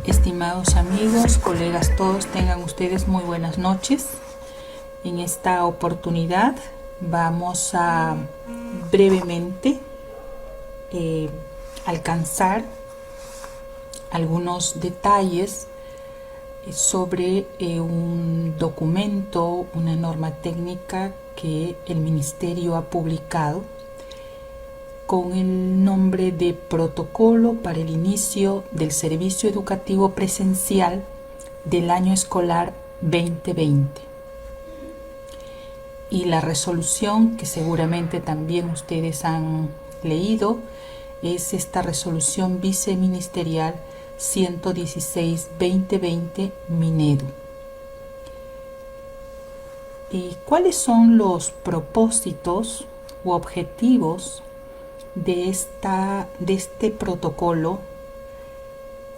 Estimados amigos, colegas todos, tengan ustedes muy buenas noches. En esta oportunidad vamos a brevemente alcanzar algunos detalles sobre un documento, una norma técnica que el Ministerio ha publicado con el nombre de Protocolo para el inicio del servicio educativo presencial del año escolar 2020. Y la resolución que seguramente también ustedes han leído es esta resolución viceministerial 116-2020 Minedu. ¿Y cuáles son los propósitos u objetivos de este protocolo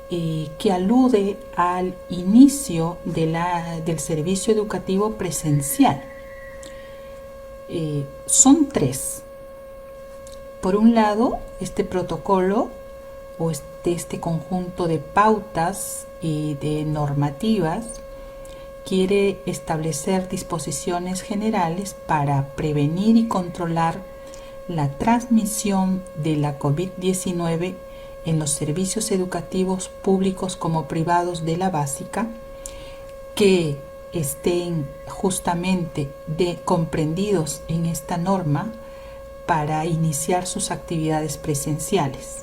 que alude al inicio del servicio educativo presencial? Son tres. Por un lado, este protocolo o este conjunto de pautas y de normativas quiere establecer disposiciones generales para prevenir y controlar la transmisión de la COVID-19 en los servicios educativos públicos como privados de la básica que estén justamente comprendidos en esta norma para iniciar sus actividades presenciales.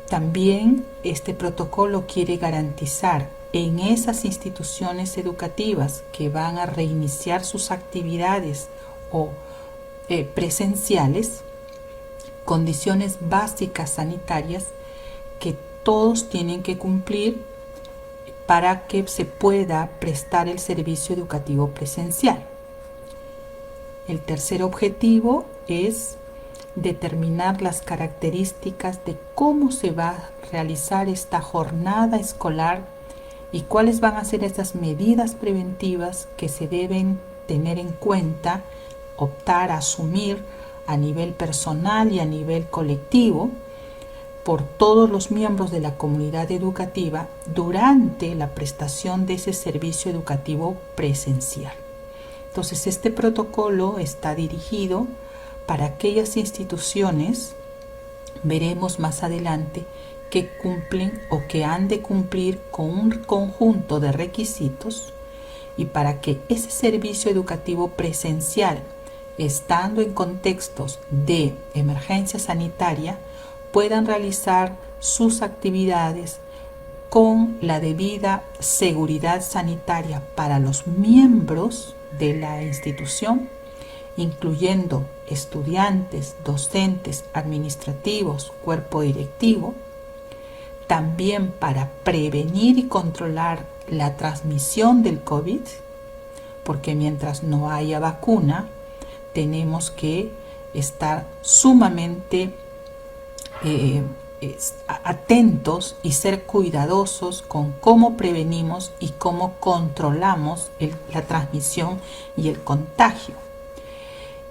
También este protocolo quiere garantizar en esas instituciones educativas que van a reiniciar sus actividades o presenciales, condiciones básicas sanitarias que todos tienen que cumplir para que se pueda prestar el servicio educativo presencial. El tercer objetivo es determinar las características de cómo se va a realizar esta jornada escolar y cuáles van a ser esas medidas preventivas que se deben tener en cuenta, optar a asumir a nivel personal y a nivel colectivo por todos los miembros de la comunidad educativa durante la prestación de ese servicio educativo presencial. Entonces, este protocolo está dirigido para aquellas instituciones, veremos más adelante, que cumplen o que han de cumplir con un conjunto de requisitos y para que ese servicio educativo presencial, estando en contextos de emergencia sanitaria, puedan realizar sus actividades con la debida seguridad sanitaria para los miembros de la institución, incluyendo estudiantes, docentes, administrativos, cuerpo directivo, también para prevenir y controlar la transmisión del COVID, porque mientras no haya vacuna, tenemos que estar sumamente atentos y ser cuidadosos con cómo prevenimos y cómo controlamos la transmisión y el contagio.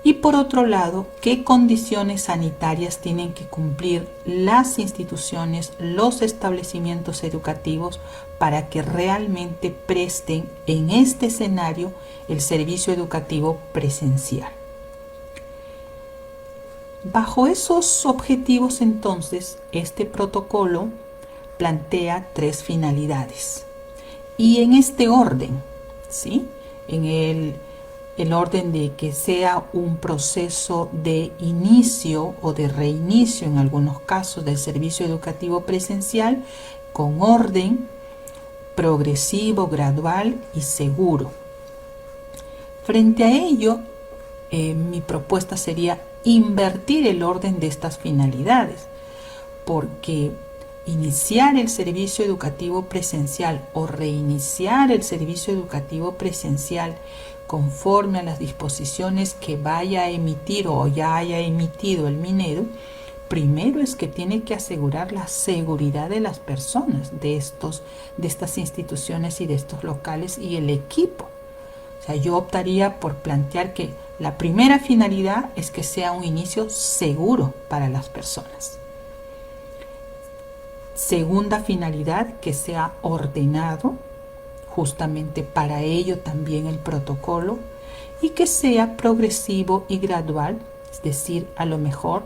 Y por otro lado, ¿qué condiciones sanitarias tienen que cumplir las instituciones, los establecimientos educativos para que realmente presten en este escenario el servicio educativo presencial? Bajo esos objetivos, entonces, este protocolo plantea tres finalidades. Y en este orden, ¿sí? En el orden de que sea un proceso de inicio o de reinicio, en algunos casos, del servicio educativo presencial, con orden, progresivo, gradual y seguro. Frente a ello, mi propuesta sería invertir el orden de estas finalidades, porque iniciar el servicio educativo presencial o reiniciar el servicio educativo presencial conforme a las disposiciones que vaya a emitir o ya haya emitido el Minedu, primero es que tiene que asegurar la seguridad de las personas, de estas instituciones y de estos locales y el equipo. O sea, yo optaría por plantear que la primera finalidad es que sea un inicio seguro para las personas. Segunda finalidad, que sea ordenado, justamente para ello también el protocolo, y que sea progresivo y gradual, es decir, a lo mejor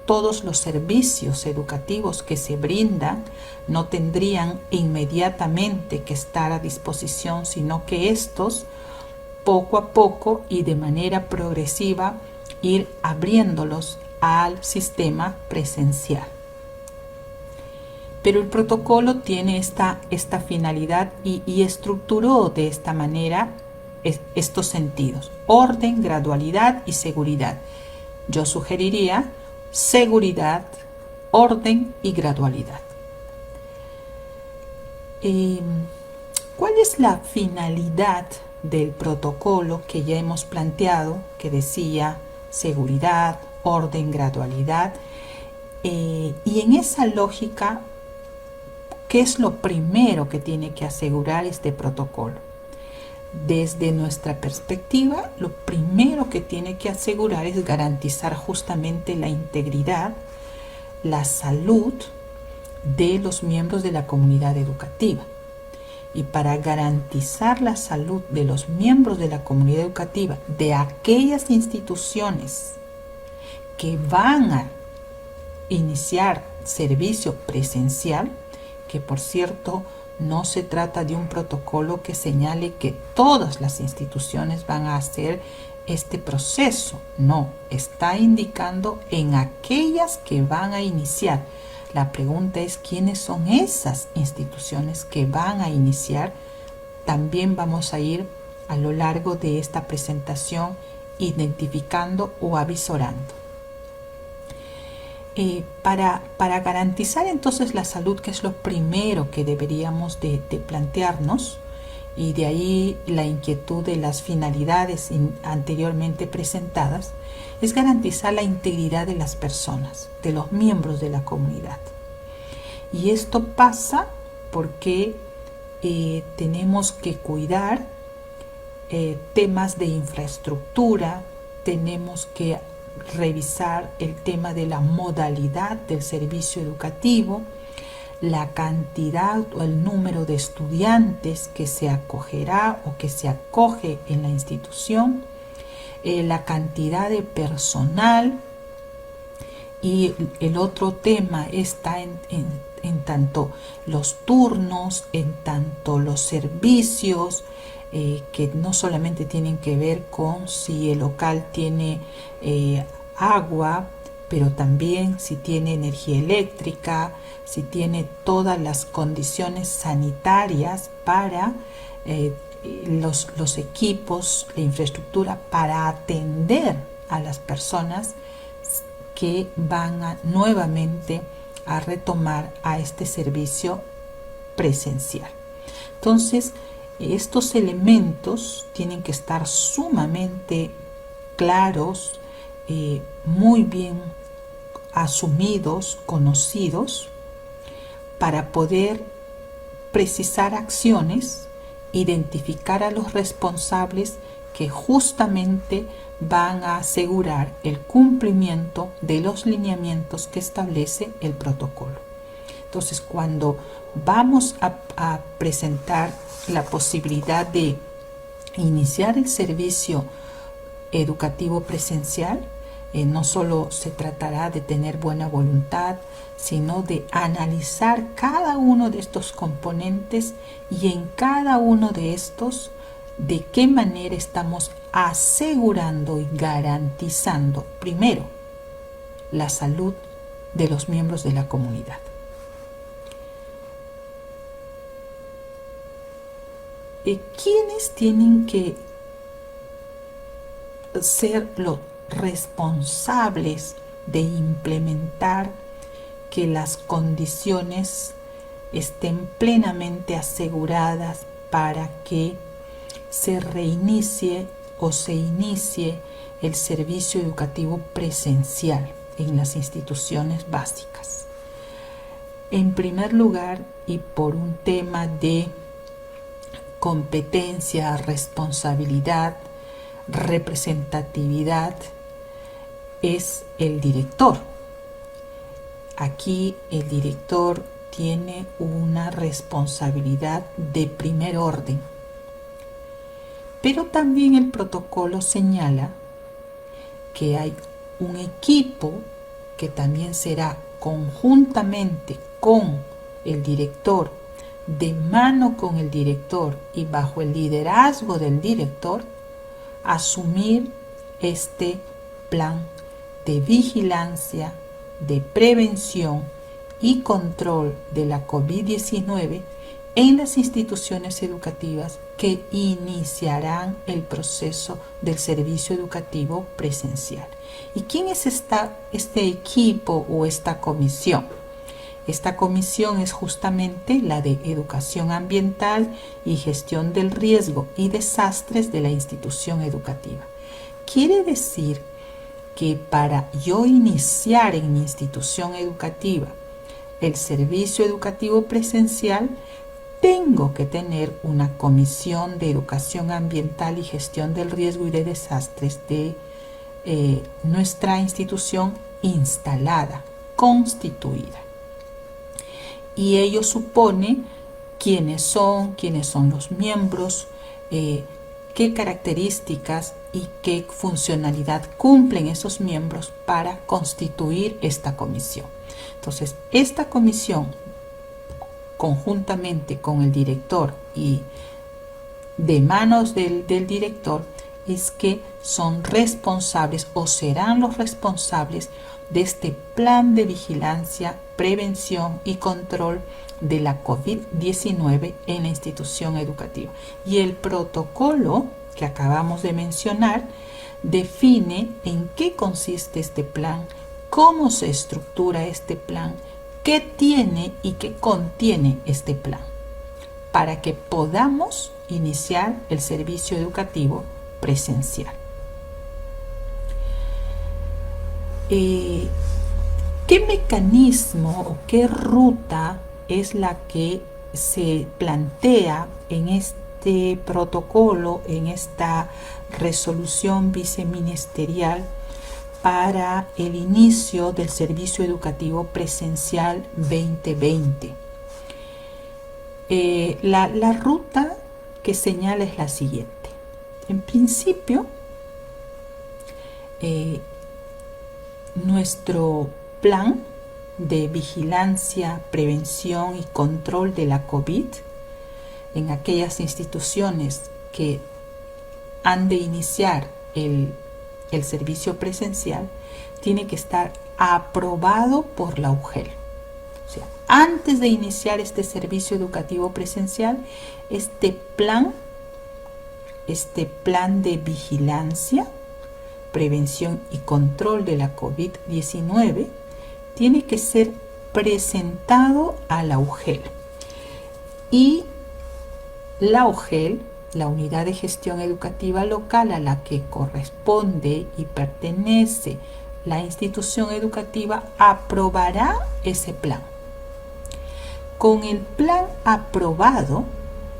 todos los servicios educativos que se brindan no tendrían inmediatamente que estar a disposición, sino que estos poco a poco y de manera progresiva ir abriéndolos al sistema presencial. Pero el protocolo tiene esta finalidad y estructuró de esta manera estos sentidos: orden, gradualidad y seguridad. Yo sugeriría seguridad, orden y gradualidad. ¿Cuál es la finalidad del protocolo que ya hemos planteado, que decía seguridad, orden, gradualidad? Y en esa lógica, ¿qué es lo primero que tiene que asegurar este protocolo? Desde nuestra perspectiva, lo primero que tiene que asegurar es garantizar justamente la integridad, la salud de los miembros de la comunidad educativa. Y para garantizar la salud de los miembros de la comunidad educativa, de aquellas instituciones que van a iniciar servicio presencial, que por cierto no se trata de un protocolo que señale que todas las instituciones van a hacer este proceso, no, está indicando en aquellas que van a iniciar. La pregunta es quiénes son esas instituciones que van a iniciar. También vamos a ir a lo largo de esta presentación identificando o avisorando. Para garantizar entonces la salud, que es lo primero que deberíamos de plantearnos, y de ahí la inquietud de las finalidades anteriormente presentadas, es garantizar la integridad de las personas, de los miembros de la comunidad. Y esto pasa porque tenemos que cuidar temas de infraestructura, tenemos que revisar el tema de la modalidad del servicio educativo, la cantidad o el número de estudiantes que se acogerá o que se acoge en la institución, la cantidad de personal, y el otro tema está en tanto los turnos, en tanto los servicios, que no solamente tienen que ver con si el local tiene agua, pero también si tiene energía eléctrica, si tiene todas las condiciones sanitarias para los equipos, la infraestructura para atender a las personas que van nuevamente a retomar a este servicio presencial. Entonces, estos elementos tienen que estar sumamente claros, muy bien asumidos, conocidos, para poder precisar acciones, identificar a los responsables que justamente van a asegurar el cumplimiento de los lineamientos que establece el protocolo. Entonces, cuando vamos a presentar la posibilidad de iniciar el servicio educativo presencial, no solo se tratará de tener buena voluntad, sino de analizar cada uno de estos componentes y en cada uno de estos de qué manera estamos asegurando y garantizando, primero, la salud de los miembros de la comunidad. ¿Quiénes tienen que ser los responsables de implementar que las condiciones estén plenamente aseguradas para que se reinicie o se inicie el servicio educativo presencial en las instituciones básicas? En primer lugar, y por un tema de competencia, responsabilidad, representatividad, es el director. Aquí el director tiene una responsabilidad de primer orden. Pero también el protocolo señala que hay un equipo que también será conjuntamente con el director, de mano con el director y bajo el liderazgo del director, asumir este plan de vigilancia, de prevención y control de la COVID-19 en las instituciones educativas que iniciarán el proceso del servicio educativo presencial. ¿Y quién es este equipo o esta comisión? Esta comisión es justamente la de Educación Ambiental y Gestión del Riesgo y Desastres de la institución educativa. Quiere decir que para yo iniciar en mi institución educativa el servicio educativo presencial, tengo que tener una comisión de educación ambiental y gestión del riesgo y de desastres de nuestra institución instalada, constituida. Y ello supone quiénes son los miembros, qué características y qué funcionalidad cumplen esos miembros para constituir esta comisión. Entonces, esta comisión, conjuntamente con el director y de manos del director, es que son responsables o serán los responsables de este plan de vigilancia, prevención y control de la COVID-19 en la institución educativa. Y el protocolo que acabamos de mencionar define en qué consiste este plan, cómo se estructura este plan, qué tiene y qué contiene este plan, para que podamos iniciar el servicio educativo presencial. ¿Qué mecanismo o qué ruta es la que se plantea en este protocolo, en esta resolución viceministerial para el inicio del servicio educativo presencial 2020? La ruta que señala es la siguiente. En principio, nuestro plan de vigilancia, prevención y control de la COVID en aquellas instituciones que han de iniciar el servicio presencial tiene que estar aprobado por la UGEL. O sea, antes de iniciar este servicio educativo presencial, este plan de vigilancia, prevención y control de la COVID-19 tiene que ser presentado a la UGEL. Y la UGEL, la Unidad de Gestión Educativa Local a la que corresponde y pertenece la institución educativa, aprobará ese plan. Con el plan aprobado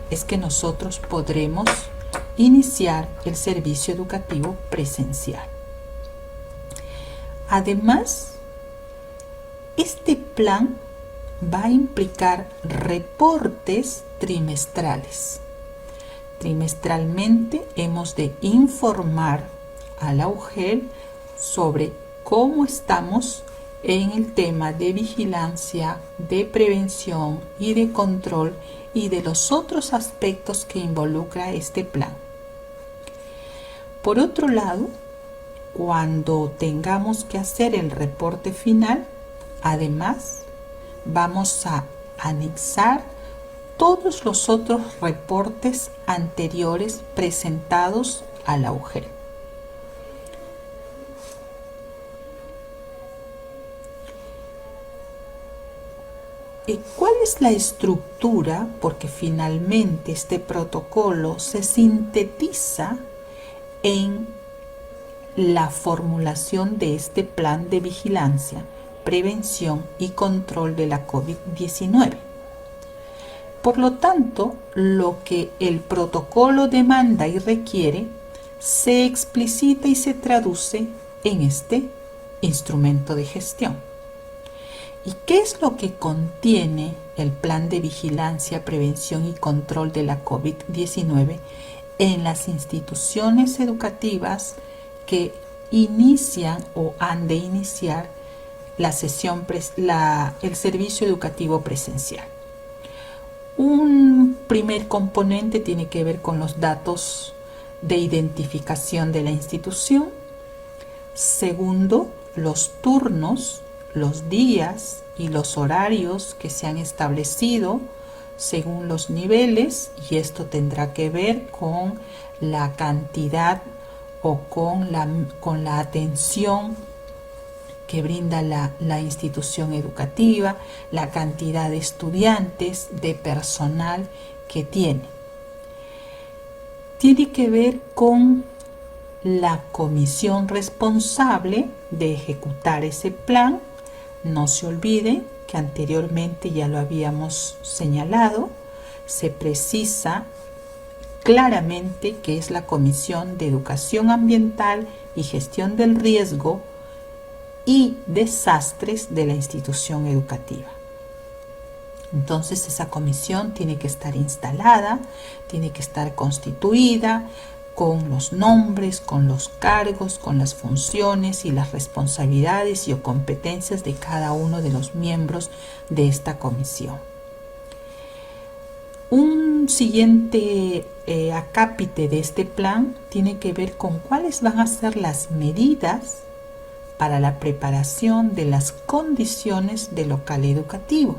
es que nosotros podremos iniciar el servicio educativo presencial. Además, este plan va a implicar reportes trimestrales. Trimestralmente hemos de informar a la UGEL sobre cómo estamos en el tema de vigilancia, de prevención y de control y de los otros aspectos que involucra este plan. Por otro lado, cuando tengamos que hacer el reporte final, además, vamos a anexar todos los otros reportes anteriores presentados a la UGEL. ¿Cuál es la estructura? Porque finalmente este protocolo se sintetiza en la formulación de este plan de vigilancia, prevención y control de la COVID-19. Por lo tanto, lo que el protocolo demanda y requiere se explicita y se traduce en este instrumento de gestión. ¿Y qué es lo que contiene el plan de vigilancia, prevención y control de la COVID-19 en las instituciones educativas que inician o han de iniciar el servicio educativo presencial? Un primer componente tiene que ver con los datos de identificación de la institución. Segundo, los turnos, los días y los horarios que se han establecido según los niveles, y esto tendrá que ver con la cantidad o con la atención que brinda la institución educativa, la cantidad de estudiantes, de personal que tiene. Tiene que ver con la comisión responsable de ejecutar ese plan. No se olviden que anteriormente ya lo habíamos señalado, se precisa claramente que es la Comisión de Educación Ambiental y Gestión del Riesgo y Desastres de la institución educativa. Entonces esa comisión tiene que estar instalada, tiene que estar constituida con los nombres, con los cargos, con las funciones y las responsabilidades y o competencias de cada uno de los miembros de esta comisión. Un siguiente acápite de este plan tiene que ver con cuáles van a ser las medidas para la preparación de las condiciones del local educativo.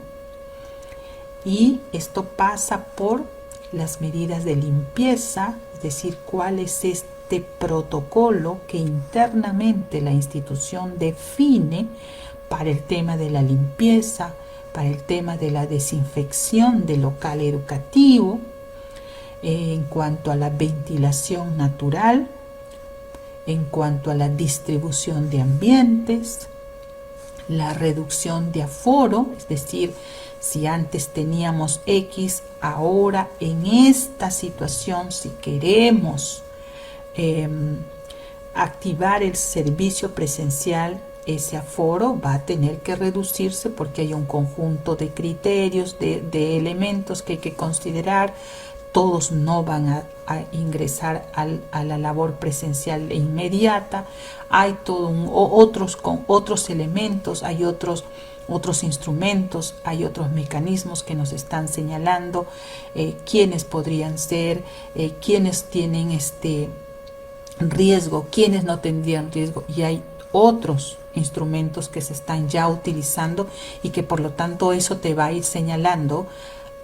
Y esto pasa por las medidas de limpieza, es decir, cuál es este protocolo que internamente la institución define para el tema de la limpieza, para el tema de la desinfección del local educativo, en cuanto a la ventilación natural, en cuanto a la distribución de ambientes, la reducción de aforo, es decir, si antes teníamos X, ahora en esta situación, si queremos activar el servicio presencial, ese aforo va a tener que reducirse porque hay un conjunto de criterios, de elementos que hay que considerar. Todos no van a ingresar a la labor presencial inmediata. Hay otros elementos, hay otros instrumentos, hay otros mecanismos que nos están señalando quiénes podrían ser, quiénes tienen riesgo, quiénes no tendrían riesgo, y hay otros instrumentos que se están ya utilizando y que por lo tanto eso te va a ir señalando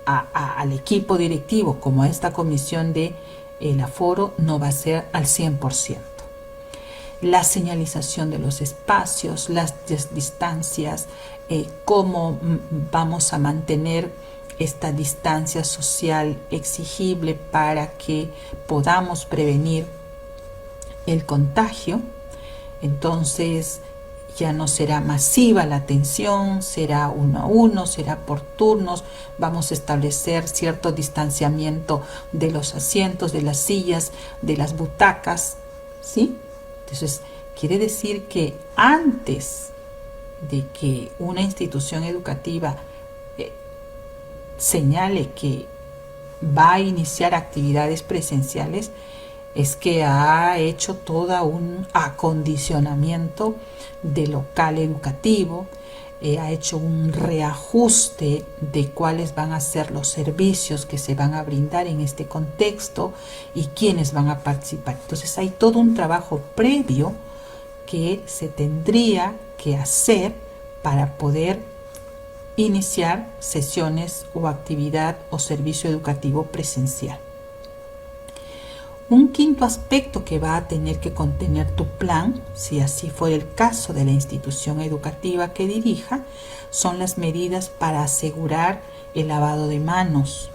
al equipo directivo como a esta comisión de el aforo no va a ser al 100%. La señalización de los espacios, las distancias, cómo vamos a mantener esta distancia social exigible para que podamos prevenir el contagio. Entonces ya no será masiva la atención, será uno a uno, será por turnos, vamos a establecer cierto distanciamiento de los asientos, de las sillas, de las butacas, ¿sí? Entonces, quiere decir que antes de que una institución educativa señale que va a iniciar actividades presenciales, es que ha hecho todo un acondicionamiento del local educativo, ha hecho un reajuste de cuáles van a ser los servicios que se van a brindar en este contexto y quiénes van a participar. Entonces hay todo un trabajo previo que se tendría que hacer para poder iniciar sesiones o actividad o servicio educativo presencial. Un quinto aspecto que va a tener que contener tu plan, si así fuera el caso de la institución educativa que dirija, son las medidas para asegurar el lavado de manos,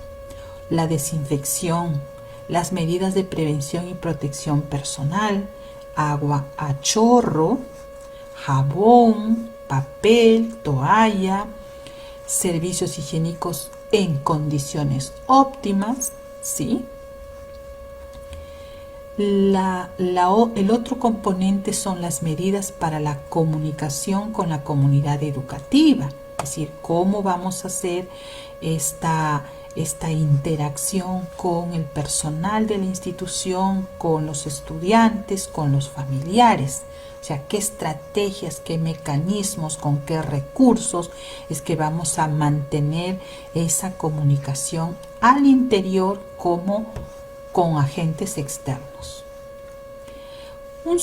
la desinfección, las medidas de prevención y protección personal, agua a chorro, jabón, papel, toalla, servicios higiénicos en condiciones óptimas, ¿sí? El otro componente son las medidas para la comunicación con la comunidad educativa. decir, cómo vamos a hacer esta interacción con el personal de la institución, con los estudiantes, con los familiares. O sea, qué estrategias, qué mecanismos, con qué recursos es que vamos a mantener esa comunicación al interior como con agentes externos. Un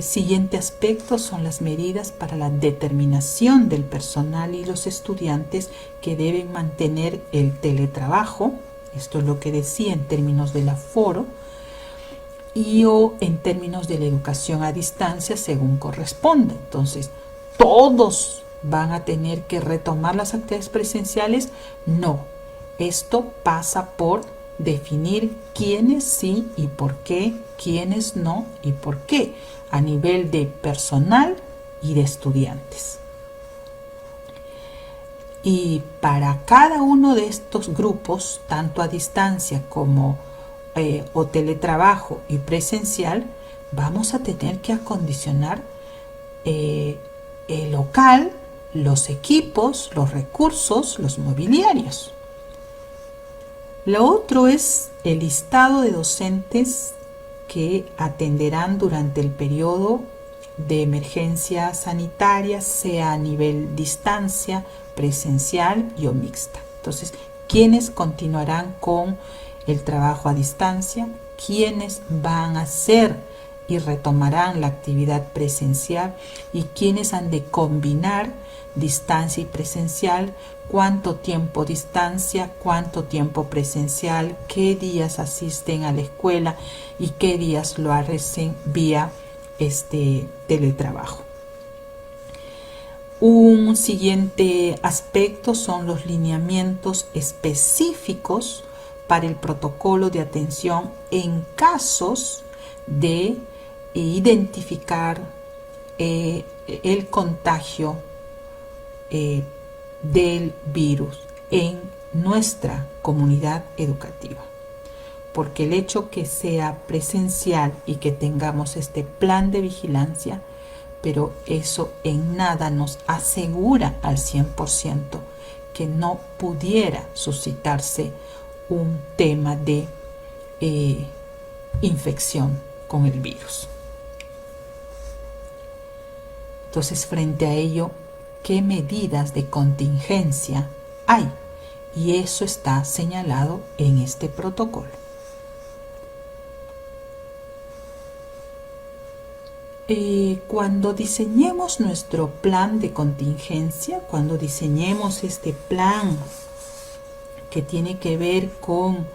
siguiente aspecto son las medidas para la determinación del personal y los estudiantes que deben mantener el teletrabajo. Esto es lo que decía en términos del aforo y o en términos de la educación a distancia según corresponda. Entonces, ¿todos van a tener que retomar las actividades presenciales? No. Esto pasa por definir quiénes sí y por qué, quiénes no y por qué, a nivel de personal y de estudiantes. Y para cada uno de estos grupos, tanto a distancia como o teletrabajo y presencial, vamos a tener que acondicionar el local, los equipos, los recursos, los mobiliarios. Lo otro es el listado de docentes que atenderán durante el periodo de emergencia sanitaria, sea a nivel distancia, presencial y o mixta. Entonces, ¿quiénes continuarán con el trabajo a distancia? ¿Quiénes van a hacer y retomarán la actividad presencial? ¿Y quiénes han de combinar distancia y presencial? ¿Cuánto tiempo distancia? ¿Cuánto tiempo presencial? ¿Qué días asisten a la escuela? ¿Y qué días lo hacen vía teletrabajo? Un siguiente aspecto son los lineamientos específicos para el protocolo de atención en casos de identificar el contagio del virus en nuestra comunidad educativa. Porque el hecho que sea presencial y que tengamos este plan de vigilancia, pero eso en nada nos asegura al 100% que no pudiera suscitarse un tema de infección con el virus. Entonces, frente a ello, ¿qué medidas de contingencia hay? Y eso está señalado en este protocolo. Cuando diseñemos nuestro plan de contingencia, cuando diseñemos este plan que tiene que ver con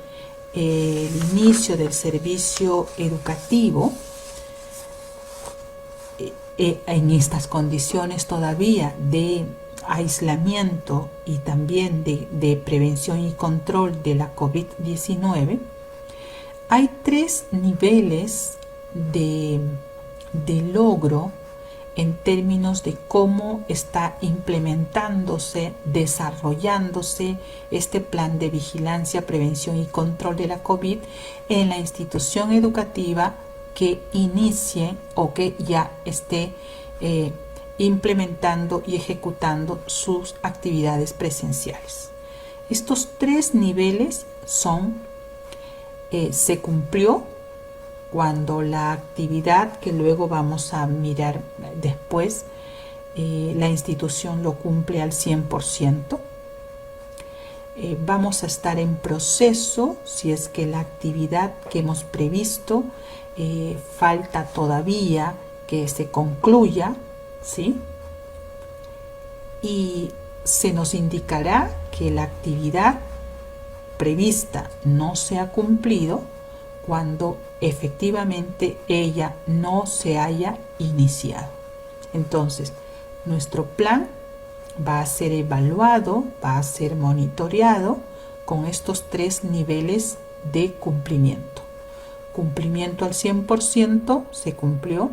el inicio del servicio educativo, en estas condiciones todavía de aislamiento y también de prevención y control de la COVID-19, hay 3 niveles de logro en términos de cómo está implementándose, desarrollándose este plan de vigilancia, prevención y control de la COVID en la institución educativa que inicie o que ya esté implementando y ejecutando sus actividades presenciales. Estos 3 niveles son, se cumplió cuando la actividad, que luego vamos a mirar después, la institución lo cumple al 100%. Vamos a estar en proceso si es que la actividad que hemos previsto falta todavía que se concluya, ¿sí? Y se nos indicará que la actividad prevista no se ha cumplido cuando efectivamente ella no se haya iniciado. Entonces, nuestro plan va a ser evaluado, va a ser monitoreado con estos 3 niveles de cumplimiento. Cumplimiento al 100% se cumplió,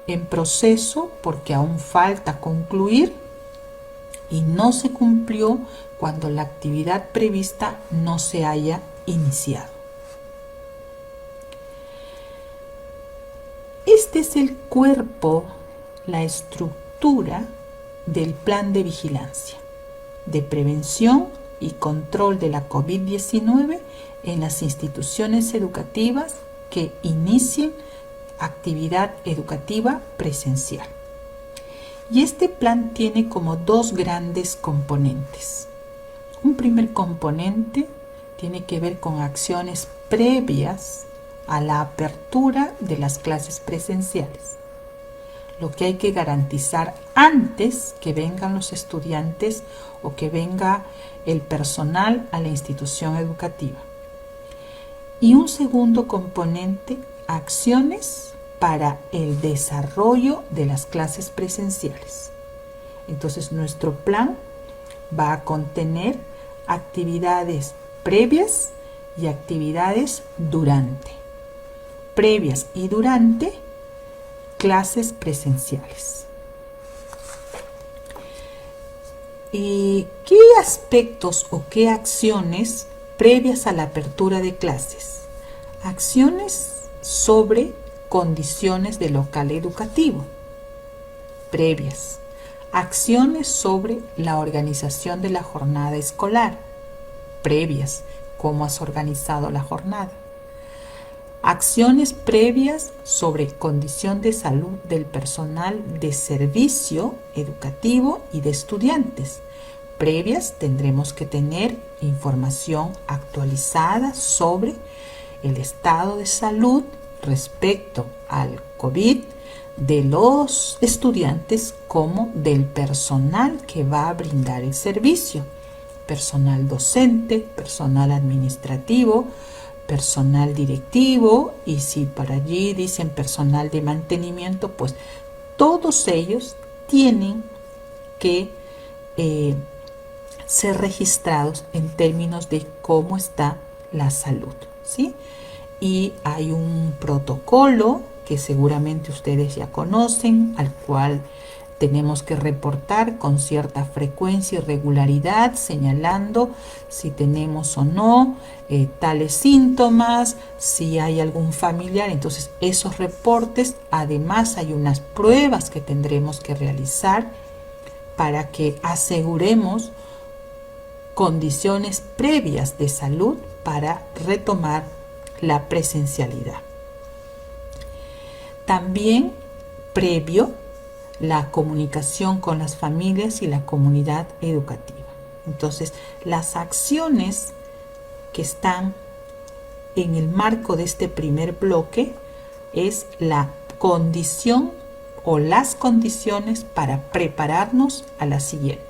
en proceso porque aún falta concluir, y no se cumplió cuando la actividad prevista no se haya iniciado. Este es el cuerpo, la estructura del plan de vigilancia, de prevención y control de la COVID-19 en las instituciones educativas que inicien actividad educativa presencial. Y este plan tiene como dos grandes componentes. Un primer componente tiene que ver con acciones previas a la apertura de las clases presenciales. Lo que hay que garantizar antes que vengan los estudiantes o que venga el personal a la institución educativa. Y un segundo componente, acciones para el desarrollo de las clases presenciales. Entonces, nuestro plan va a contener actividades previas y actividades durante. Previas y durante clases presenciales. ¿Y qué aspectos o qué acciones previas a la apertura de clases? Acciones sobre condiciones del local educativo. Previas. Acciones sobre la organización de la jornada escolar. Previas. ¿Cómo has organizado la jornada? Acciones previas sobre condición de salud del personal de servicio educativo y de estudiantes. Previas tendremos que tener información actualizada sobre el estado de salud respecto al COVID de los estudiantes como del personal que va a brindar el servicio. Personal docente, personal administrativo, personal directivo, y si por allí dicen personal de mantenimiento, pues todos ellos tienen que ser registrados en términos de cómo está la salud, ¿sí? Y hay un protocolo que seguramente ustedes ya conocen, al cual tenemos que reportar con cierta frecuencia y regularidad, señalando si tenemos o no tales síntomas, si hay algún familiar. Entonces, esos reportes, además hay unas pruebas que tendremos que realizar para que aseguremos condiciones previas de salud para retomar la presencialidad. También previo la comunicación con las familias y la comunidad educativa. Entonces, las acciones que están en el marco de este primer bloque es la condición o las condiciones para prepararnos a la siguiente.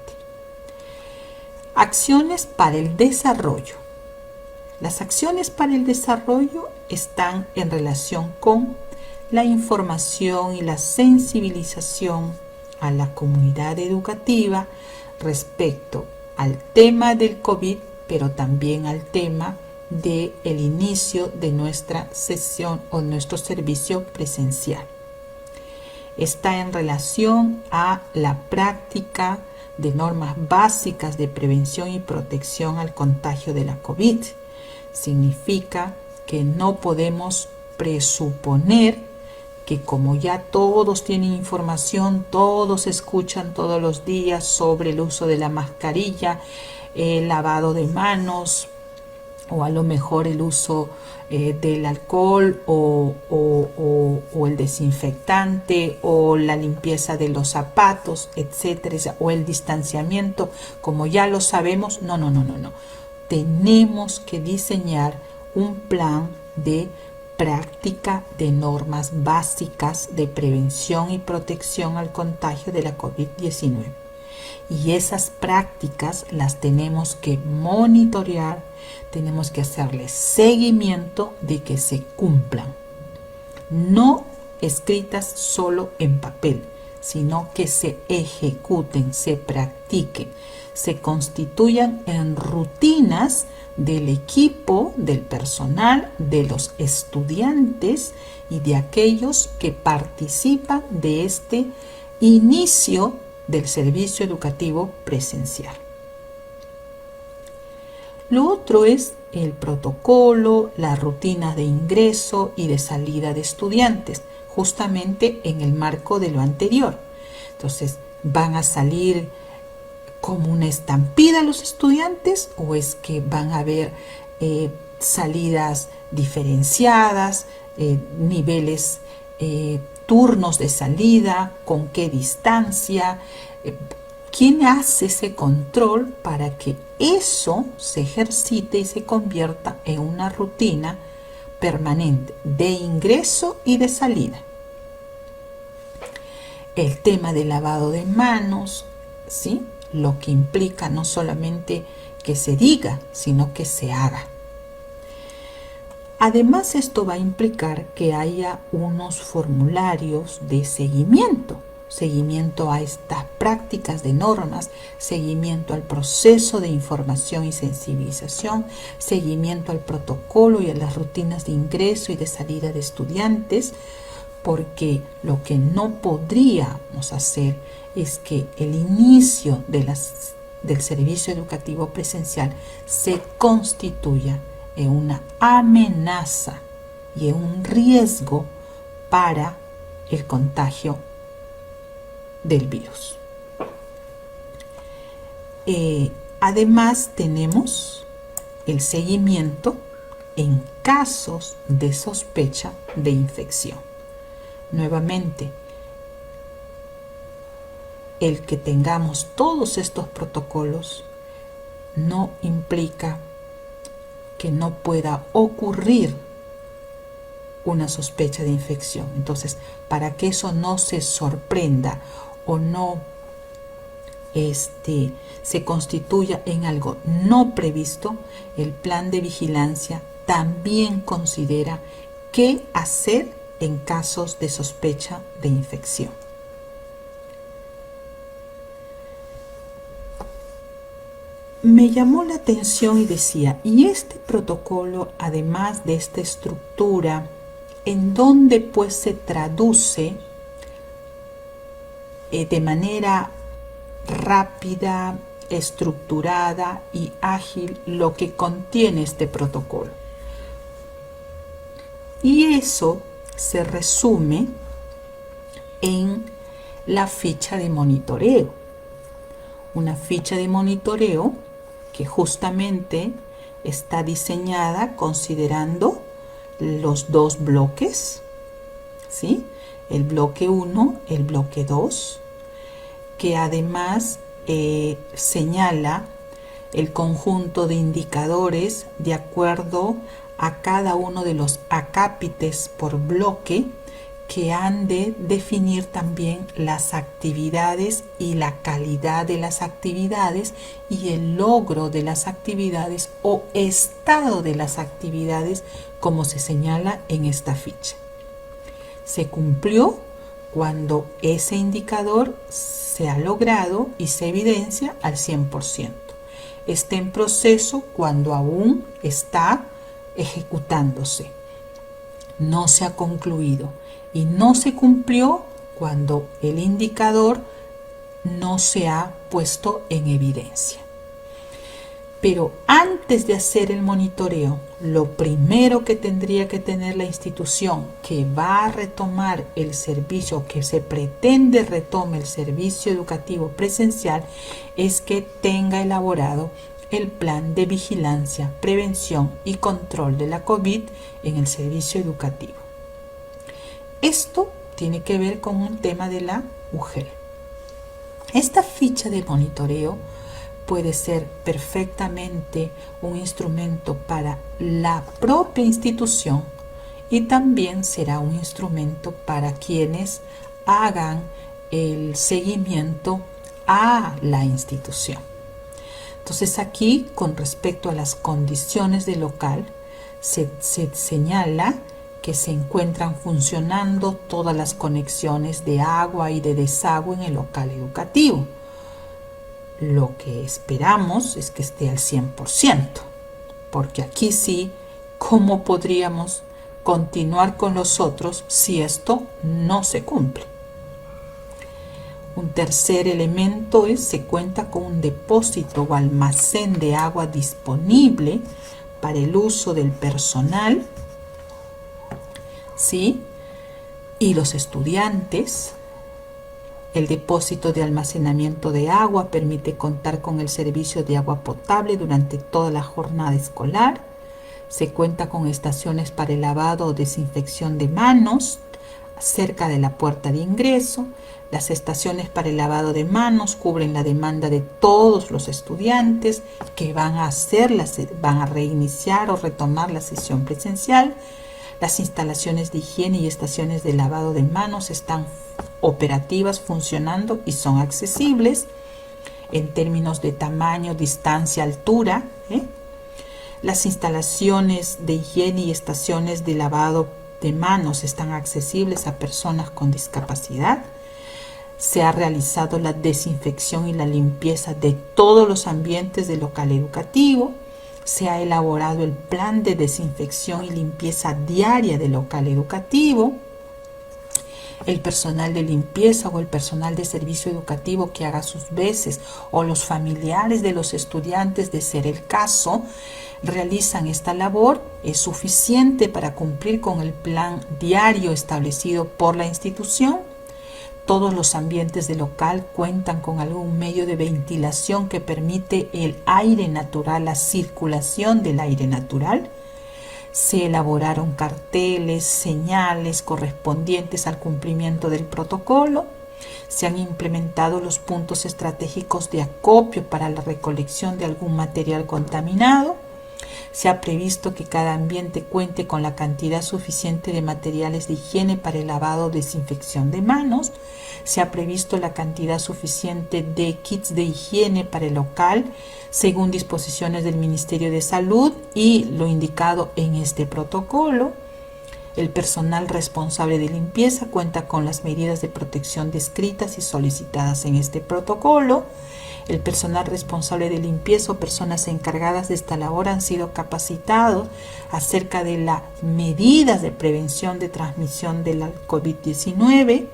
Acciones para el desarrollo. Las acciones para el desarrollo están en relación con la información y la sensibilización a la comunidad educativa respecto al tema del COVID, pero también al tema del inicio de nuestra sesión o nuestro servicio presencial. Está en relación a la práctica de normas básicas de prevención y protección al contagio de la COVID. Significa que no podemos presuponer que como ya todos tienen información, todos escuchan todos los días sobre el uso de la mascarilla, el lavado de manos, o a lo mejor el uso del alcohol o el desinfectante o la limpieza de los zapatos, etcétera, o el distanciamiento, como ya lo sabemos. No. Tenemos que diseñar un plan de práctica de normas básicas de prevención y protección al contagio de la COVID-19. Y esas prácticas las tenemos que monitorear, tenemos que hacerle seguimiento de que se cumplan. No escritas solo en papel, sino que se ejecuten, se practiquen, se constituyan en rutinas del equipo, del personal, de los estudiantes y de aquellos que participan de este inicio del servicio educativo presencial. Lo otro es el protocolo, las rutinas de ingreso y de salida de estudiantes, justamente en el marco de lo anterior. Entonces, ¿Van a salir como una estampida los estudiantes o es que van a haber salidas diferenciadas, niveles, turnos de salida, con qué distancia? ¿Quién hace ese control para que eso se ejercite y se convierta en una rutina permanente de ingreso y de salida? El tema del lavado de manos, ¿sí? Lo que implica no solamente que se diga, sino que se haga. Además, esto va a implicar que haya unos formularios de seguimiento a estas prácticas de normas, seguimiento al proceso de información y sensibilización, seguimiento al protocolo y a las rutinas de ingreso y de salida de estudiantes, porque lo que no podríamos hacer es que el inicio del servicio educativo presencial se constituya en una amenaza y en un riesgo para el contagio del virus. Además, tenemos el seguimiento en casos de sospecha de infección. Nuevamente, el que tengamos todos estos protocolos no implica que no pueda ocurrir una sospecha de infección. Entonces, para que eso no se sorprenda o no se constituya en algo no previsto, el plan de vigilancia también considera qué hacer en casos de sospecha de infección. Me llamó la atención y decía, ¿y este protocolo, además de esta estructura, en dónde pues se traduce de manera rápida, estructurada y ágil lo que contiene este protocolo? Y eso se resume en la ficha de monitoreo. Una ficha de monitoreo que justamente está diseñada considerando los dos bloques, ¿sí? El bloque 1, el bloque 2, que además señala el conjunto de indicadores de acuerdo a cada uno de los acápites por bloque, que han de definir también las actividades y la calidad de las actividades y el logro de las actividades o estado de las actividades, como se señala en esta ficha. Se cumplió cuando ese indicador se ha logrado y se evidencia al 100%. Está en proceso cuando aún está ejecutándose. No se ha concluido. Y no se cumplió cuando el indicador no se ha puesto en evidencia. Pero antes de hacer el monitoreo, lo primero que tendría que tener la institución que va a retomar el servicio, que se pretende retome el servicio educativo presencial, es que tenga elaborado el plan de vigilancia, prevención y control de la COVID en el servicio educativo. Esto tiene que ver con un tema de la UGEL. Esta ficha de monitoreo puede ser perfectamente un instrumento para la propia institución y también será un instrumento para quienes hagan el seguimiento a la institución. Entonces aquí, con respecto a las condiciones del local, se señala que se encuentran funcionando todas las conexiones de agua y de desagüe en el local educativo. Lo que esperamos es que esté al 100%, porque aquí sí, ¿cómo podríamos continuar con los otros si esto no se cumple? Un tercer elemento es se cuenta con un depósito o almacén de agua disponible para el uso del personal, ¿sí? Y los estudiantes, El depósito de almacenamiento de agua permite contar con el servicio de agua potable durante toda la jornada escolar. Se cuenta con estaciones para el lavado o desinfección de manos cerca de la puerta de ingreso. Las estaciones para el lavado de manos cubren la demanda de todos los estudiantes que van a reiniciar o retomar la sesión presencial. Las instalaciones de higiene y estaciones de lavado de manos están operativas, funcionando y son accesibles en términos de tamaño, distancia, altura. Las instalaciones de higiene y estaciones de lavado de manos están accesibles a personas con discapacidad. Se ha realizado la desinfección y la limpieza de todos los ambientes del local educativo. Se ha elaborado el plan de desinfección y limpieza diaria del local educativo. El personal de limpieza o el personal de servicio educativo que haga sus veces o los familiares de los estudiantes, de ser el caso, realizan esta labor. Es suficiente para cumplir con el plan diario establecido por la institución. Todos los ambientes del local cuentan con algún medio de ventilación que permite el aire natural, la circulación del aire natural. Se elaboraron carteles, señales correspondientes al cumplimiento del protocolo. Se han implementado los puntos estratégicos de acopio para la recolección de algún material contaminado. Se ha previsto que cada ambiente cuente con la cantidad suficiente de materiales de higiene para el lavado o desinfección de manos. Se ha previsto la cantidad suficiente de kits de higiene para el local, según disposiciones del Ministerio de Salud y lo indicado en este protocolo. El personal responsable de limpieza cuenta con las medidas de protección descritas y solicitadas en este protocolo. El personal responsable de limpieza o personas encargadas de esta labor han sido capacitados acerca de las medidas de prevención de transmisión de la COVID-19.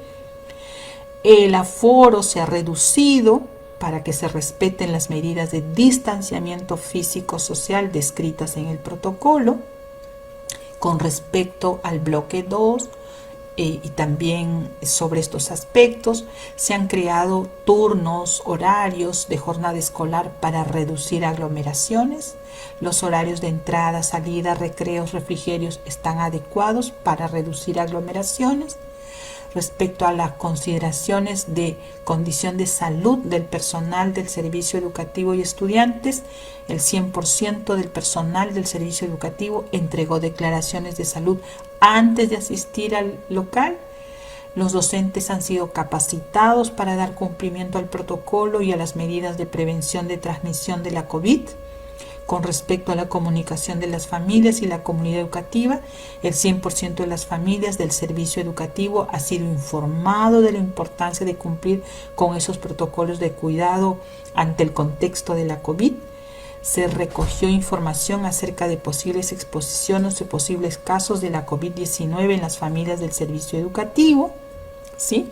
El aforo se ha reducido para que se respeten las medidas de distanciamiento físico-social descritas en el protocolo. Con respecto al bloque 2, y también sobre estos aspectos, se han creado turnos, horarios de jornada escolar para reducir aglomeraciones. Los horarios de entrada, salida, recreos, refrigerios están adecuados para reducir aglomeraciones. Respecto a las consideraciones de condición de salud del personal del servicio educativo y estudiantes, el 100% del personal del servicio educativo entregó declaraciones de salud antes de asistir al local. Los docentes han sido capacitados para dar cumplimiento al protocolo y a las medidas de prevención de transmisión de la COVID. Con respecto a la comunicación de las familias y la comunidad educativa, el 100% de las familias del servicio educativo ha sido informado de la importancia de cumplir con esos protocolos de cuidado ante el contexto de la COVID. Se recogió información acerca de posibles exposiciones o posibles casos de la COVID-19 en las familias del servicio educativo. ¿Sí?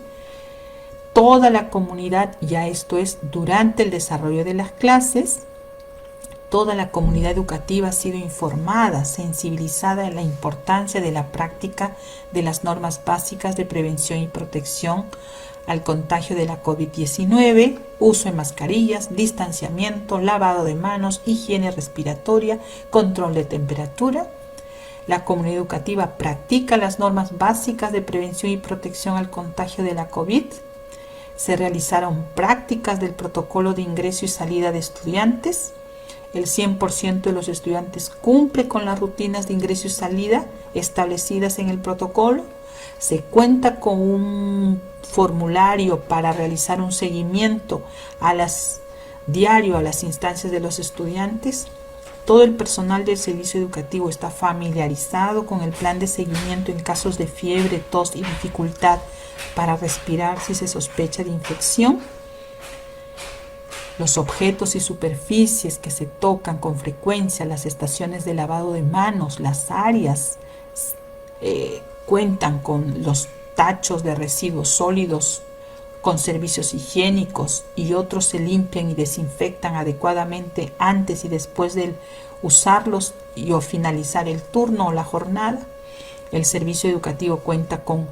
Toda la comunidad, ya esto es durante el desarrollo de las clases, toda la comunidad educativa ha sido informada, sensibilizada en la importancia de la práctica de las normas básicas de prevención y protección al contagio de la COVID-19, uso de mascarillas, distanciamiento, lavado de manos, higiene respiratoria, control de temperatura. La comunidad educativa practica las normas básicas de prevención y protección al contagio de la COVID. Se realizaron prácticas del protocolo de ingreso y salida de estudiantes. El 100% de los estudiantes cumple con las rutinas de ingreso y salida establecidas en el protocolo. Se cuenta con un formulario para realizar un seguimiento diario a las instancias de los estudiantes. Todo el personal del servicio educativo está familiarizado con el plan de seguimiento en casos de fiebre, tos y dificultad para respirar si se sospecha de infección. Los objetos y superficies que se tocan con frecuencia, las estaciones de lavado de manos, las áreas, cuentan con los tachos de residuos sólidos, con servicios higiénicos y otros se limpian y desinfectan adecuadamente antes y después de usarlos o finalizar el turno o la jornada. El servicio educativo cuenta con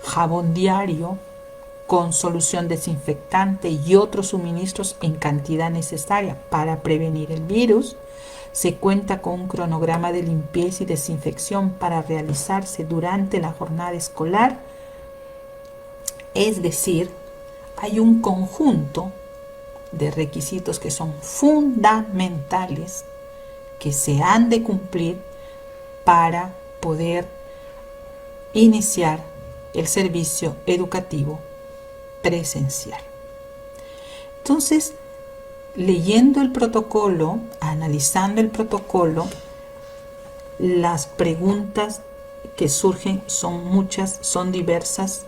jabón diario con solución desinfectante y otros suministros en cantidad necesaria para prevenir el virus. Se cuenta con un cronograma de limpieza y desinfección para realizarse durante la jornada escolar. Es decir, hay un conjunto de requisitos que son fundamentales que se han de cumplir para poder iniciar el servicio educativo presencial. Entonces, leyendo el protocolo, analizando el protocolo, las preguntas que surgen son muchas, son diversas,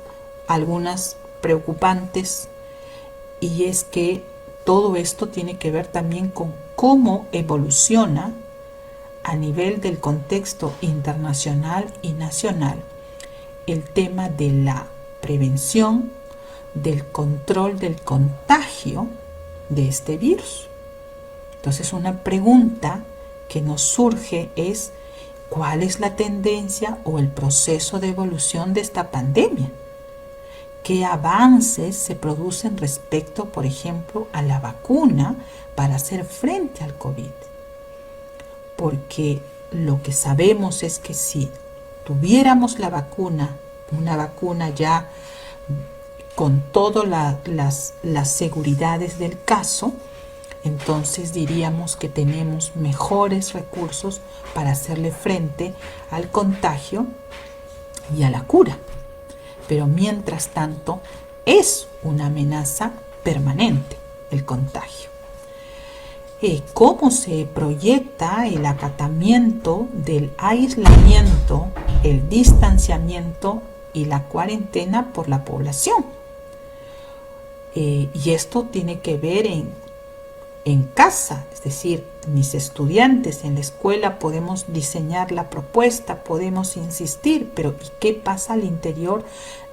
algunas preocupantes, y es que todo esto tiene que ver también con cómo evoluciona a nivel del contexto internacional y nacional el tema de la prevención, del control del contagio de este virus. Entonces, una pregunta que nos surge es: ¿cuál es la tendencia o el proceso de evolución de esta pandemia? ¿Qué avances se producen respecto, por ejemplo, a la vacuna para hacer frente al COVID? Porque lo que sabemos es que si tuviéramos la vacuna, una vacuna ya con todas las seguridades del caso, entonces diríamos que tenemos mejores recursos para hacerle frente al contagio y a la cura. Pero mientras tanto es una amenaza permanente el contagio. ¿Cómo se proyecta el acatamiento del aislamiento, el distanciamiento y la cuarentena por la población? Y esto tiene que ver en casa, es decir, mis estudiantes en la escuela podemos diseñar la propuesta, podemos insistir, pero ¿y qué pasa al interior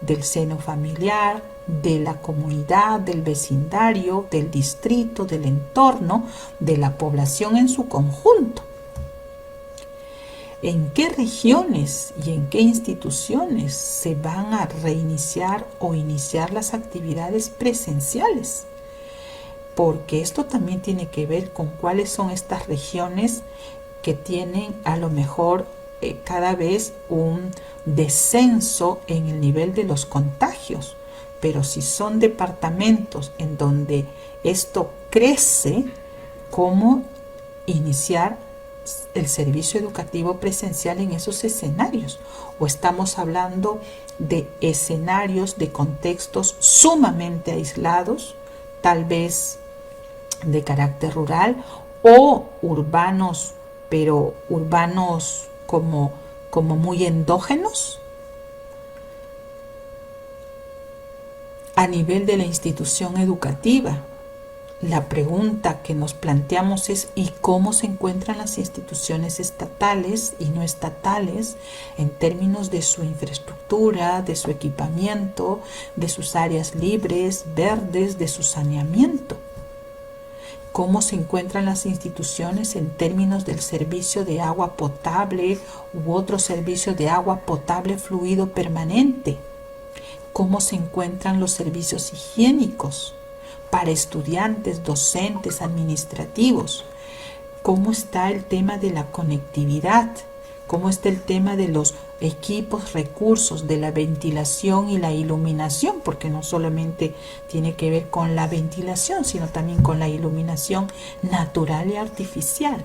del seno familiar, de la comunidad, del vecindario, del distrito, del entorno, de la población en su conjunto? ¿En qué regiones y en qué instituciones se van a reiniciar o iniciar las actividades presenciales? Porque esto también tiene que ver con cuáles son estas regiones que tienen a lo mejor cada vez un descenso en el nivel de los contagios. Pero si son departamentos en donde esto crece, ¿cómo iniciar el servicio educativo presencial en esos escenarios? ¿O estamos hablando de escenarios, de contextos sumamente aislados, tal vez de carácter rural, o urbanos, pero urbanos como muy endógenos? A nivel de la institución educativa, la pregunta que nos planteamos es: ¿y cómo se encuentran las instituciones estatales y no estatales en términos de su infraestructura, de su equipamiento, de sus áreas libres, verdes, de su saneamiento? ¿Cómo se encuentran las instituciones en términos del servicio de agua potable u otro servicio de agua potable fluido permanente? ¿Cómo se encuentran los servicios higiénicos para estudiantes, docentes, administrativos? ¿Cómo está el tema de la conectividad? ¿Cómo está el tema de los equipos, recursos, de la ventilación y la iluminación? Porque no solamente tiene que ver con la ventilación, sino también con la iluminación natural y artificial.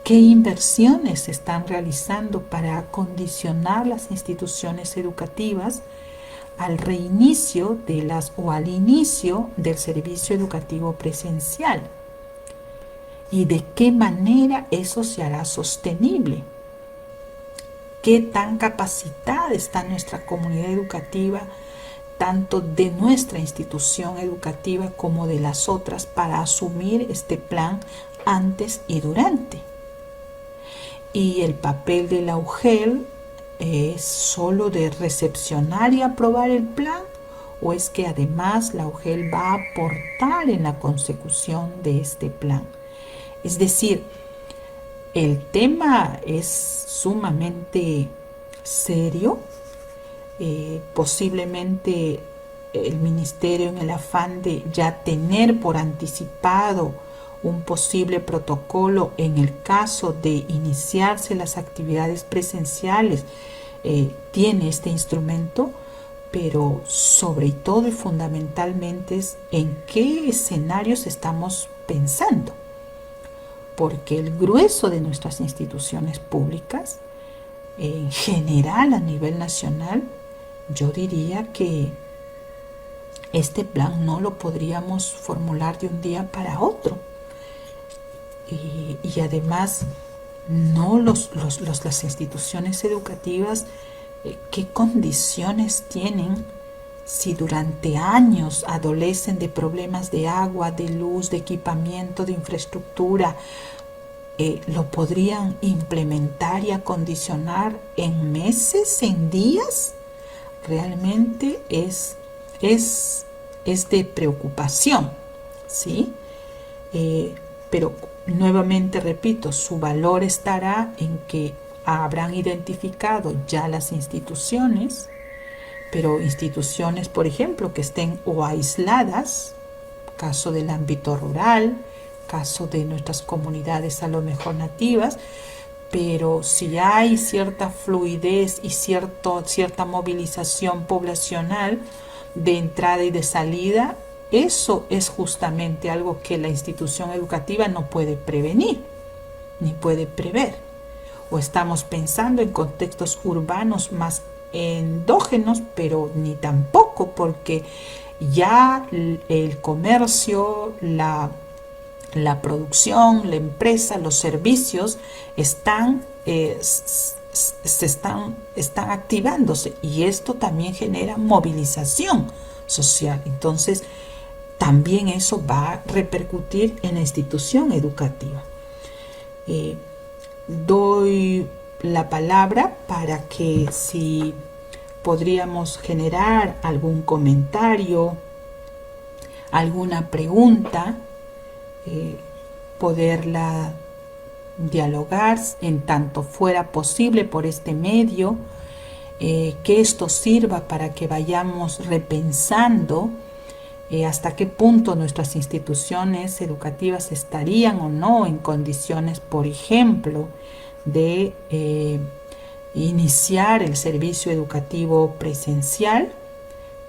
¿Qué inversiones se están realizando para acondicionar las instituciones educativas al reinicio o al inicio del servicio educativo presencial? ¿Y de qué manera eso se hará sostenible? ¿Qué tan capacitada está nuestra comunidad educativa, tanto de nuestra institución educativa como de las otras, para asumir este plan antes y durante? ¿Y el papel de la UGEL es solo de recepcionar y aprobar el plan? ¿O es que además la UGEL va a aportar en la consecución de este plan? Es decir, el tema es sumamente serio. Posiblemente el ministerio, en el afán de ya tener por anticipado un posible protocolo en el caso de iniciarse las actividades presenciales, tiene este instrumento, pero sobre todo y fundamentalmente es en qué escenarios estamos pensando, porque el grueso de nuestras instituciones públicas, en general a nivel nacional, yo diría que este plan no lo podríamos formular de un día para otro. Y además, no las instituciones educativas, ¿qué condiciones tienen si durante años adolecen de problemas de agua, de luz, de equipamiento, de infraestructura? ¿Lo podrían implementar y acondicionar en meses, en días? Realmente es de preocupación, ¿sí? Pero nuevamente repito, su valor estará en que habrán identificado ya las instituciones, pero instituciones, por ejemplo, que estén o aisladas, caso del ámbito rural, caso de nuestras comunidades a lo mejor nativas, pero si hay cierta fluidez y cierta movilización poblacional de entrada y de salida, eso es justamente algo que la institución educativa no puede prevenir ni puede prever. O estamos pensando en contextos urbanos más endógenos, pero ni tampoco, porque ya el comercio, la producción, la empresa, los servicios están activándose, y esto también genera movilización social. Entonces también eso va a repercutir en la institución educativa. Doy la palabra para que si podríamos generar algún comentario, alguna pregunta, poderla dialogar en tanto fuera posible por este medio, que esto sirva para que vayamos repensando hasta qué punto nuestras instituciones educativas estarían o no en condiciones, por ejemplo, de iniciar el servicio educativo presencial.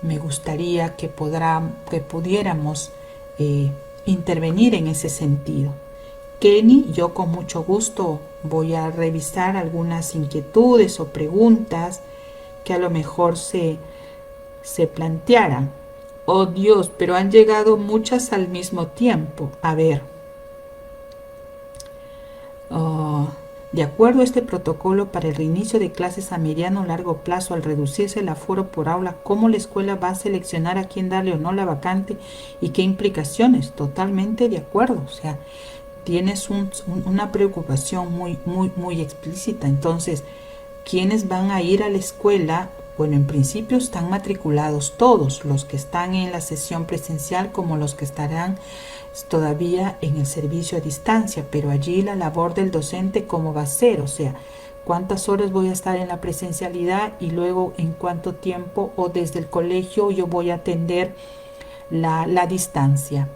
Me gustaría que pudiéramos intervenir en ese sentido. Kenny, yo con mucho gusto voy a revisar algunas inquietudes o preguntas que a lo mejor se plantearan. Oh Dios, pero han llegado muchas al mismo tiempo. A ver. De acuerdo a este protocolo para el reinicio de clases a mediano o largo plazo, al reducirse el aforo por aula, ¿cómo la escuela va a seleccionar a quién darle o no la vacante y qué implicaciones? Totalmente de acuerdo. O sea, tienes una preocupación muy explícita. Entonces, ¿quiénes van a ir a la escuela? Bueno, en principio están matriculados todos, los que están en la sesión presencial como los que estarán todavía en el servicio a distancia, pero allí la labor del docente, ¿cómo va a ser? O sea, ¿cuántas horas voy a estar en la presencialidad y luego en cuánto tiempo o desde el colegio yo voy a atender la distancia?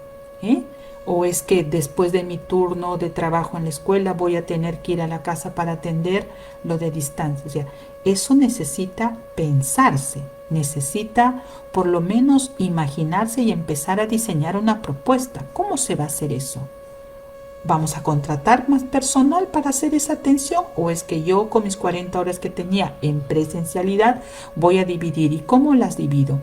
¿O es que después de mi turno de trabajo en la escuela voy a tener que ir a la casa para atender lo de distancia? O sea, eso necesita pensarse, necesita por lo menos imaginarse y empezar a diseñar una propuesta. ¿Cómo se va a hacer eso? ¿Vamos a contratar más personal para hacer esa atención? ¿O es que yo con mis 40 horas que tenía en presencialidad voy a dividir? ¿Y cómo las divido?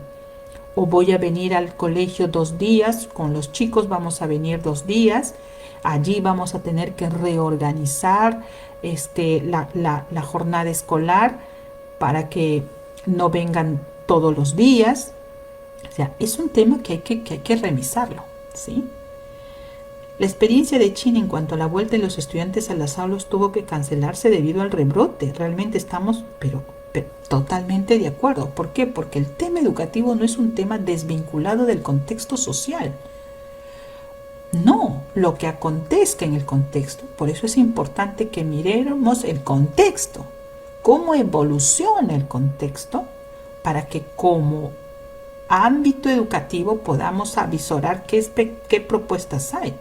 ¿O voy a venir al colegio 2 días? Con los chicos vamos a venir 2 días. Allí vamos a tener que reorganizar la jornada escolar para que no vengan todos los días. O sea, es un tema que hay que revisarlo, ¿sí? La experiencia de China en cuanto a la vuelta de los estudiantes a las aulas tuvo que cancelarse debido al rebrote. Realmente estamos, pero totalmente de acuerdo. ¿Por qué? Porque el tema educativo no es un tema desvinculado del contexto social. No, lo que acontezca en el contexto. Por eso es importante que miremos el contexto, cómo evoluciona el contexto, para que como ámbito educativo podamos avisorar qué propuestas hay.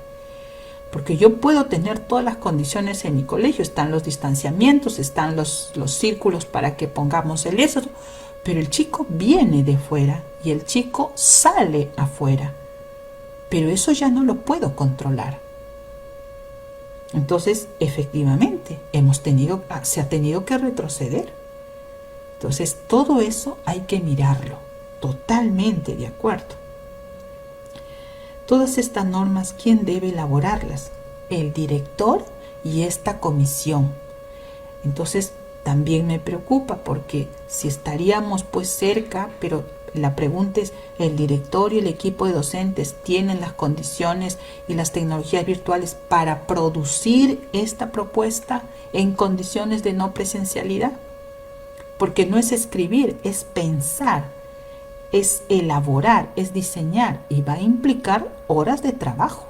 Porque yo puedo tener todas las condiciones en mi colegio, están los distanciamientos, están los círculos para que pongamos el eso, pero el chico viene de fuera y el chico sale afuera. Pero eso ya no lo puedo controlar. Entonces, efectivamente, se ha tenido que retroceder. Entonces, todo eso hay que mirarlo. Totalmente de acuerdo. Todas estas normas, ¿quién debe elaborarlas? El director y esta comisión. Entonces, también me preocupa porque si estaríamos pues cerca, pero la pregunta es, ¿el director y el equipo de docentes tienen las condiciones y las tecnologías virtuales para producir esta propuesta en condiciones de no presencialidad? Porque no es escribir, es pensar, es elaborar, es diseñar y va a implicar horas de trabajo.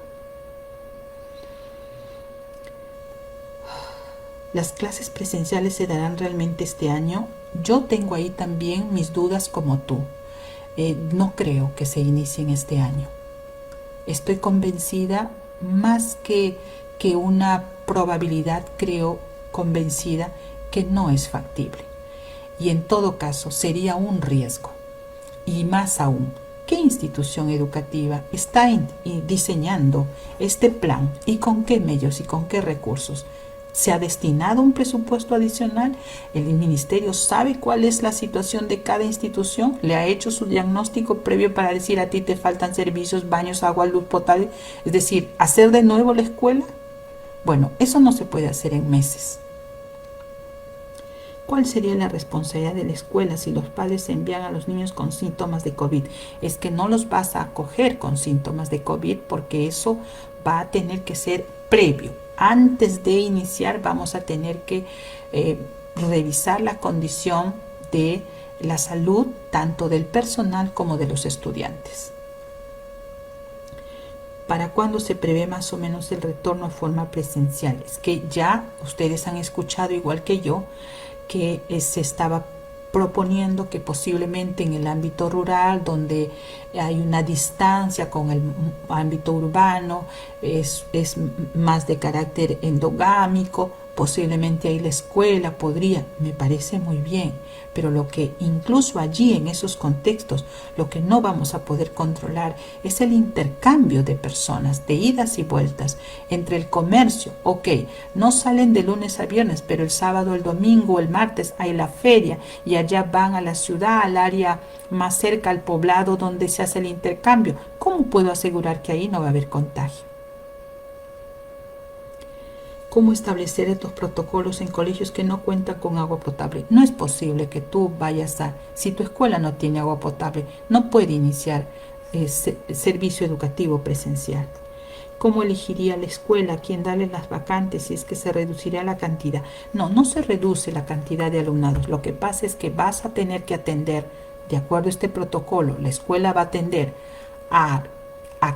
¿Las clases presenciales se darán realmente este año? Yo tengo ahí también mis dudas como tú. No creo que se inicien este año. Estoy convencida, más que una probabilidad, creo convencida que no es factible. Y en todo caso sería un riesgo. Y más aún, ¿qué institución educativa está diseñando este plan y con qué medios y con qué recursos? ¿Se ha destinado un presupuesto adicional? ¿El ministerio sabe cuál es la situación de cada institución? ¿Le ha hecho su diagnóstico previo para decir a ti te faltan servicios, baños, agua, luz potable? Es decir, ¿hacer de nuevo la escuela? Bueno, eso no se puede hacer en meses. ¿Cuál sería la responsabilidad de la escuela si los padres envían a los niños con síntomas de COVID? Es que no los vas a acoger con síntomas de COVID porque eso va a tener que ser previo. Antes de iniciar vamos a tener que revisar la condición de la salud tanto del personal como de los estudiantes. ¿Para cuándo se prevé más o menos el retorno a forma presencial? Es que ya ustedes han escuchado igual que yo que se estaba proponiendo que posiblemente en el ámbito rural, donde hay una distancia con el ámbito urbano, es más de carácter endogámico, posiblemente ahí la escuela podría, me parece muy bien, pero lo que incluso allí en esos contextos, lo que no vamos a poder controlar es el intercambio de personas, de idas y vueltas entre el comercio. Ok, no salen de lunes a viernes, pero el sábado, el domingo, el martes hay la feria y allá van a la ciudad, al área más cerca, al poblado donde se hace el intercambio. ¿Cómo puedo asegurar que ahí no va a haber contagio? ¿Cómo establecer estos protocolos en colegios que no cuentan con agua potable? No es posible que tú vayas si tu escuela no tiene agua potable, no puede iniciar servicio educativo presencial. ¿Cómo elegiría la escuela a quién darle las vacantes si es que se reduciría la cantidad? No se reduce la cantidad de alumnados. Lo que pasa es que vas a tener que atender, de acuerdo a este protocolo, la escuela va a atender a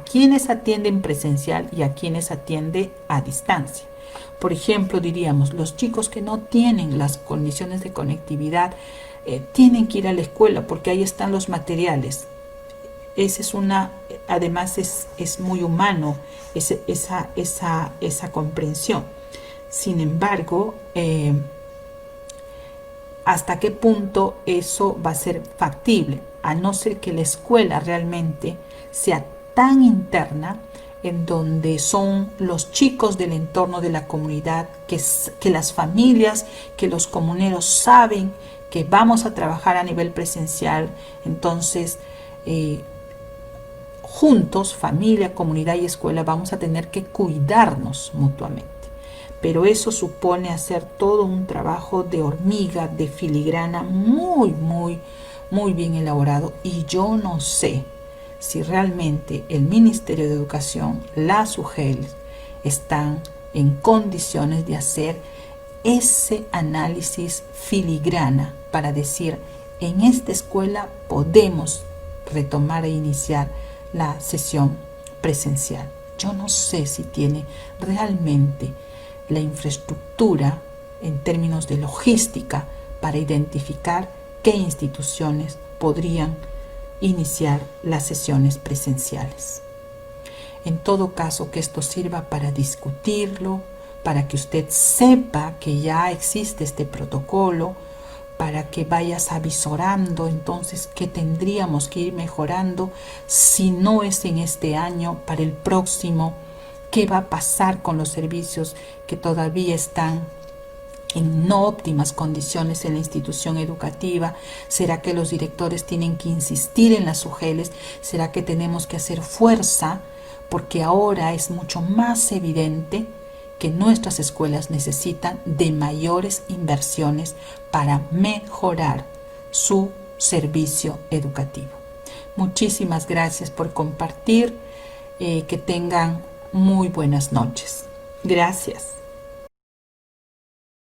quienes atienden presencial y a quienes atiende a distancia. Por ejemplo, diríamos, los chicos que no tienen las condiciones de conectividad tienen que ir a la escuela porque ahí están los materiales. Además es muy humano esa comprensión. Sin embargo, ¿hasta qué punto eso va a ser factible? A no ser que la escuela realmente sea tan interna, en donde son los chicos del entorno de la comunidad, que las familias, que los comuneros saben que vamos a trabajar a nivel presencial. Entonces, juntos, familia, comunidad y escuela, vamos a tener que cuidarnos mutuamente. Pero eso supone hacer todo un trabajo de hormiga, de filigrana, muy, muy, muy bien elaborado. Y yo no sé si realmente el Ministerio de Educación, la SUGEL, están en condiciones de hacer ese análisis filigrana para decir, en esta escuela podemos retomar e iniciar la sesión presencial. Yo no sé si tiene realmente la infraestructura en términos de logística para identificar qué instituciones podrían iniciar las sesiones presenciales. En todo caso, que esto sirva para discutirlo, para que usted sepa que ya existe este protocolo, para que vayas avisorando entonces qué tendríamos que ir mejorando, si no es en este año, para el próximo, qué va a pasar con los servicios que todavía están en no óptimas condiciones en la institución educativa. ¿Será que los directores tienen que insistir en las UGELs? ¿Será que tenemos que hacer fuerza? Porque ahora es mucho más evidente que nuestras escuelas necesitan de mayores inversiones para mejorar su servicio educativo. Muchísimas gracias por compartir. Que tengan muy buenas noches. Gracias.